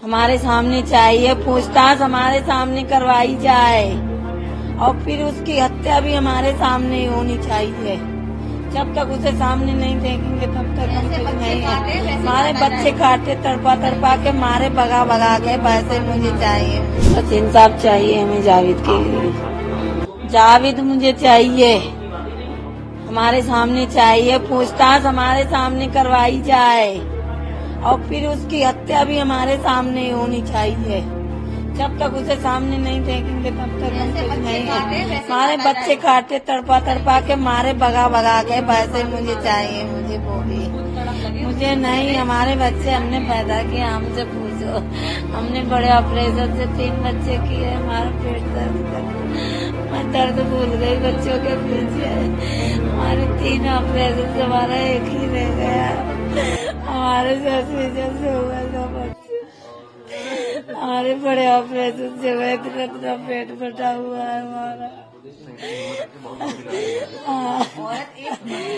हमारे सामने चाहिए, पूछताछ हमारे सामने करवाई जाए और फिर उसकी हत्या भी हमारे सामने ही होनी चाहिए। जब तक उसे सामने नहीं देखेंगे तब तक हम कुछ नहीं है। हमारे बच्चे काटे, तड़पा तड़पा के मारे, भगा भगा के, वैसे मुझे चाहिए, बस इंसाफ चाहिए हमें जावेद के लिए। जावेद मुझे चाहिए, हमारे सामने चाहिए, पूछताछ हमारे सामने करवाई जाए और फिर उसकी हत्या भी हमारे सामने ही होनी चाहिए। जब तक उसे सामने नहीं देखेंगे तब तक हम कुछ नहीं है। हमारे बच्चे काटे, तड़पा तड़पा के मारे, भगा भगा के, वैसे मुझे चाहिए, मुझे वो भी मुझे नहीं। हमारे बच्चे हमने पैदा किए, हमसे पूछो। हमने बड़े ऑपरेशन से 3 बच्चे किए, हमारा पेट दर्द कर, मैं दर्द भूल गई बच्चों के पीछे। हमारे 3 ऑपरेशन से हमारा एक ही रह गया। हमारे से हुआ 2 बच्चे, हमारे बड़े ऑपरेशन से हुए, इतना पेट फटा हुआ है हमारा।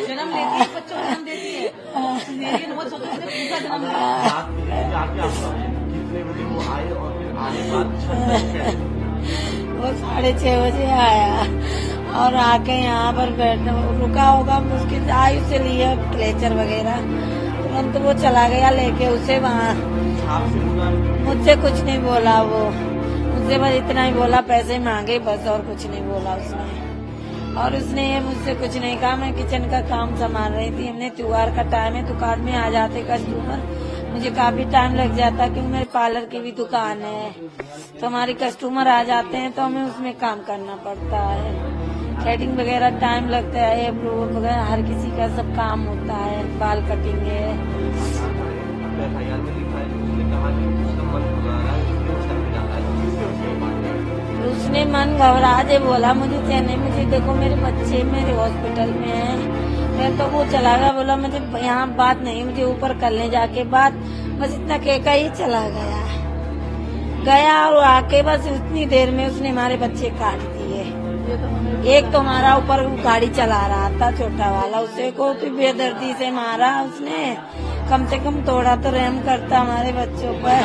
जन्म लेती है, बच्चों को जन्म देती है, सिजेरियन हुआ, सोचो कितने दूसरा जन्म वो 6:30 बजे आया और आके यहाँ पर बैठा, रुका होगा मुश्किल से, आई उसे लिए क्लेचर वगैरह, तुरंत वो चला गया लेके उसे वहाँ। मुझसे कुछ नहीं बोला वो, मुझसे बस इतना ही बोला, पैसे मांगे बस, और कुछ नहीं बोला उसने। और उसने ये मुझसे कुछ नहीं कहा। मैं किचन का काम संभाल रही थी, हमने त्योहार का टाइम है, दुकान में आ जाते कस्टमर, मुझे काफी टाइम लग जाता क्योंकि मेरे पार्लर की भी दुकान है, तो हमारे कस्टमर आ जाते हैं तो हमें उसमें काम करना पड़ता है। थ्रेडिंग वगैरह टाइम लगता है, आईब्रो वगैरह हर किसी का सब काम होता है, बाल कटिंग है। उसने मन घबरा दे बोला मुझे चैन, मुझे देखो मेरे बच्चे मेरे हॉस्पिटल में हैं। मैं तो वो चला गया, बोला मुझे यहाँ बात नहीं, मुझे ऊपर करने जाके बात, बस इतना कहकर ही चला गया और आके बस उतनी देर में उसने हमारे बच्चे काट दिए। एक तो हमारा ऊपर गाड़ी चला रहा था छोटा वाला, उसे को भी बेदर्दी से मारा उसने, कम से कम थोड़ा तो रहम करता हमारे बच्चों पर।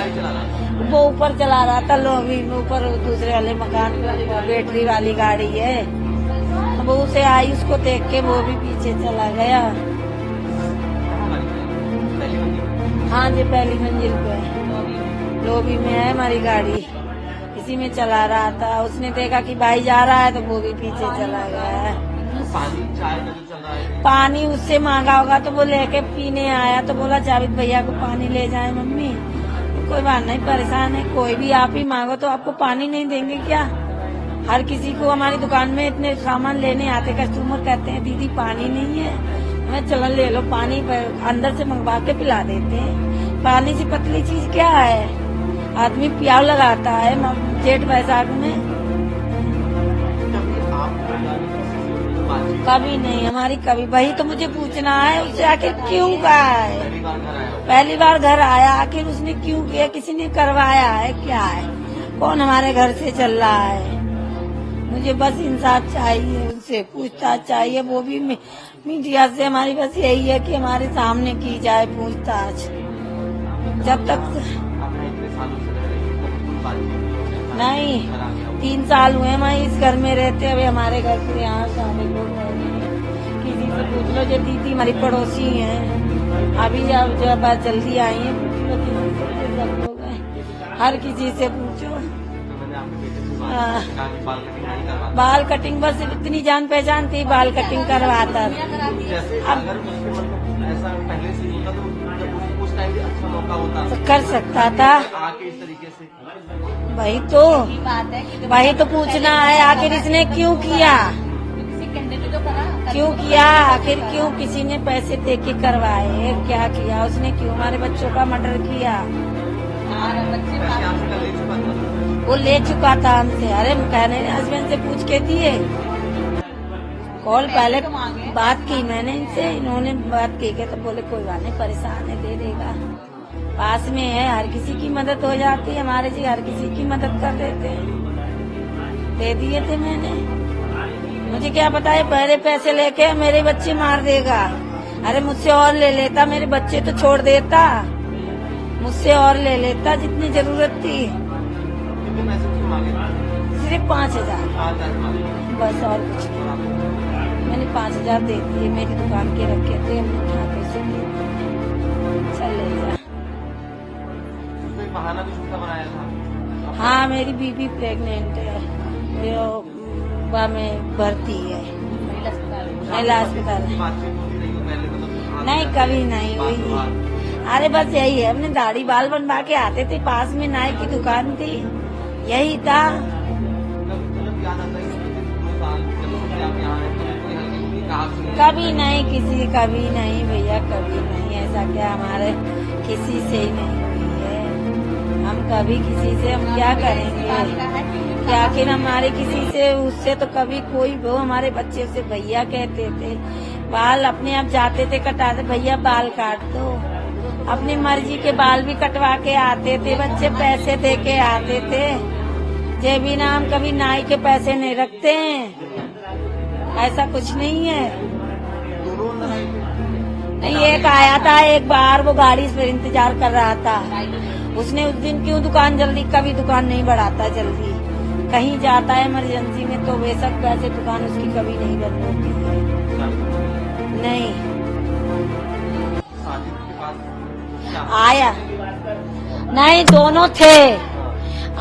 वो ऊपर चला रहा था लॉबी में, ऊपर दूसरे वाले मकान पर बैटरी वाली गाड़ी है, वो उसे आई, उसको देख के वो भी पीछे चला गया। हाँ जी, पहली मंजिल पे लॉबी में है हमारी गाड़ी, इसी में चला रहा था। उसने देखा कि भाई जा रहा है तो वो भी पीछे चला गया। पानी उससे मांगा होगा तो वो लेके पीने आया, तो बोला जावेद भैया को पानी ले जाए मम्मी। कोई बात नहीं, परेशान है, कोई भी आप ही मांगो तो आपको पानी नहीं देंगे क्या? हर किसी को हमारी दुकान में इतने सामान लेने आते कस्टमर कहते हैं दीदी पानी नहीं है, मैं चलो ले लो पानी, अंदर से मंगवा के पिला देते हैं। पानी से पतली चीज क्या है, आदमी प्याव लगाता है जेठ बैसाख में। कभी नहीं हमारी, कभी वही तो मुझे पूछना है उससे, आखिर क्यों कहा है? पहली बार घर आया, आखिर उसने क्यों किया? किसी ने करवाया है क्या है? कौन हमारे घर से चल रहा है? मुझे बस इंसाफ चाहिए, उनसे पूछताछ चाहिए, वो भी मीडिया से। हमारी बस यही है कि हमारे सामने की जाए पूछताछ। जब तक नहीं, 3 साल हुए हम इस घर में रहते हुए, हमारे घर से यहाँ सारे लोग रह रहे हैं। किसी से पूछ लो, जो दीदी हमारी पड़ोसी हैं, अभी अब जो बात जल्दी आई है, सब लोग हैं, हर किसी से पूछो। बाल कटिंग बस इतनी जान पहचान थी, बाल कटिंग करवाता। अब तो कर सकता था, वही तो पूछना है, आखिर इसने क्यों किया? क्यों किया आखिर? क्यों किसी ने पैसे दे के करवाए? क्या किया उसने? क्यों हमारे बच्चों का मर्डर किया? वो ले चुका था हमसे। अरे कहने हस्बैंड से पूछ के दिए, कॉल पहले बात की मैंने इनसे, इन्होंने बात की के तो बोले कोई बात नहीं, परेशान है, दे देगा, पास में है, हर किसी की मदद हो जाती है, हमारे जी हर किसी की मदद कर देते हैं। दे दिए थे मैंने, मुझे क्या पता है पहले पैसे लेके मेरे बच्चे मार देगा। अरे मुझसे और ले लेता, मेरे बच्चे तो छोड़ देता, मुझसे और ले लेता जितनी जरूरत थी। कितने पैसे उसने मांगे? सिर्फ 5,000 5,000 मांगे। बस, और कुछ नहीं। मैंने 5,000 दे दिए, मेरी दुकान के रखे थे, हमने उठा पैसे दे दिए। चल ले जा। उसने बहाना भी झूठा बनाया था। हाँ, मेरी बीबी प्रेग्नेंट है, वो में भर्ती है महिला अस्पताल में। बातचीत होती रही हो पहले, मतलब नहीं, कभी नहीं हुई। अरे बस यही है, हमने दाढ़ी बाल बनवा के आते थे, पास में नाई की दुकान थी, यही था। मतलब याद आता है कि 2 साल जब से आप यहाँ रहते हैं, कोई हल्की फुल्की कहा सुनी? कभी नहीं, किसी कभी नहीं भैया, कभी नहीं। ऐसा क्या हमारे किसी से ही नहीं हुई है। हम कभी किसी से, हम क्या करेंगे कि आखिर हमारे किसी से, उससे तो कभी कोई वो हमारे बच्चे से भैया कहते थे। बाल अपने आप जाते थे कटाते, भैया बाल काट दो। अपनी मर्जी के बाल भी कटवा के आते थे, बच्चे पैसे दे के आते थे। जे भी ना, हम कभी नाई के पैसे नहीं रखते हैं, ऐसा कुछ नहीं है। दोनों नहीं, एक आया था एक बार, वो गाड़ी पर इंतजार कर रहा था। उसने उस दिन क्यों दुकान जल्दी, कभी दुकान नहीं बढ़ाता जल्दी, कहीं जाता है इमरजेंसी में तो बेशक वैसे दुकान उसकी कभी नहीं बंद होती है। नहीं शादी के बाद क्या? आया नहीं, दोनों थे,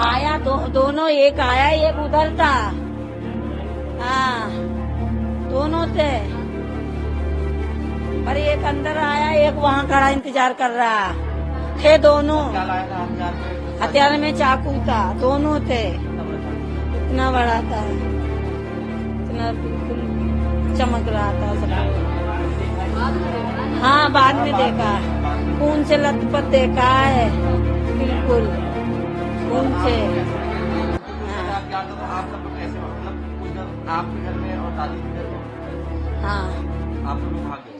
आया दोनों, एक आया एक उधर था। हाँ, दोनों थे, पर एक अंदर आया, एक वहाँ खड़ा इंतजार कर रहा थे। दोनों क्या लाया था हथियार में? हथियार में चाकू था, दोनों थे। इतना बड़ा था, इतना बिल्कुल चमक रहा था सब। हाँ, बाद में देखा, खून से लथपथ देखा है, बिल्कुल खून से। हाँ, क्या तो आप सब लोग ऐसे, मतलब कुछ जब आपके घर में और दादी के घर में हाँ, आप लोग भाग गए?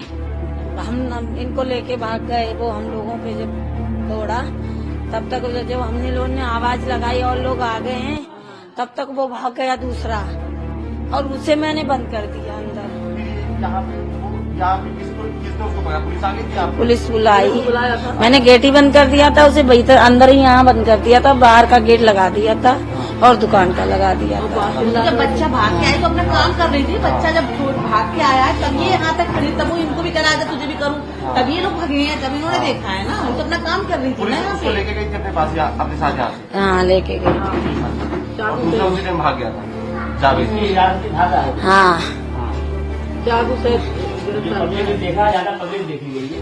हम इनको लेके भाग गए। वो हम लोगों पे जब दौड़ा, तब तक जब हमने लोगों ने आवाज लगाई और लोग आ गए हैं, तब तक वो भाग गया दूसरा, और उसे मैंने बंद कर दिया अंदर। किसने उसको पकड़ा? पुलिस आ गई थी? आप पुलिस बुलाई, मैंने गेट ही बंद कर दिया था, उसे भीतर अंदर ही यहाँ बंद कर दिया था, बाहर का गेट लगा दिया था और दुकान का लगा दिया था। जब बच्चा भाग के आया तो अपना काम कर रही थी, बच्चा जब भाग के आया तब ये यहाँ तक खड़ी, तब वो इनको भी करा था तुझे भी करूँ, तब ये लोग भागे हैं, तब इन्होंने देखा है ना, वो तो अपना काम कर रही थी ना पुलिस यहाँ उसको पे। लेके गई थी अपने पास या अपने साथ यहाँ से? हाँ, लेके गई थी। और दूसरा उसी टाइम भाग गया था जावेद? हाँ जागू से देखा ज्यादा पब्लिक देखी गई है।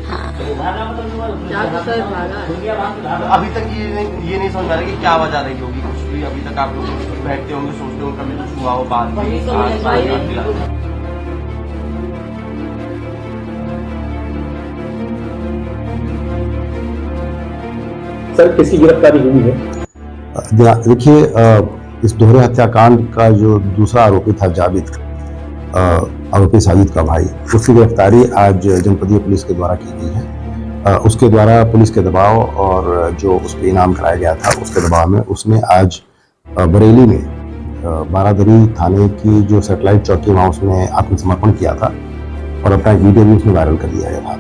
जागू से भागा। अभी तक ये नहीं समझ आ रहा कि क्या वजह रही होगी कुछ भी। अभी तक आप लोग बैठते होंगे, सोचते होंगे कभी कुछ हुआ हो बात। सर, किसकी गिरफ्तारी हुई है? देखिए, इस दोहरे हत्याकांड का जो दूसरा आरोपी था जावेद, आरोपी साजिद का भाई, उसकी गिरफ्तारी आज जनपदीय पुलिस के द्वारा की गई है। उसके द्वारा पुलिस के दबाव और जो उस पर इनाम कराया गया था उसके दबाव में उसने आज बरेली में बारादरी थाने की जो सैटेलाइट चौकी, वहाँ उसने आत्मसमर्पण किया था और अपना एक वीडियो भी उसने वायरल कर दिया गया था।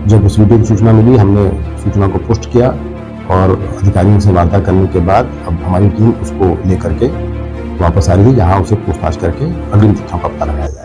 जब उस वीडियो की सूचना मिली, हमने सूचना को पोस्ट किया और अधिकारियों से वार्ता करने के बाद अब हमारी टीम उसको लेकर के वापस आ रही है, जहाँ उसे पूछताछ करके अग्रिम तथ्यों का पता लगाया जाए।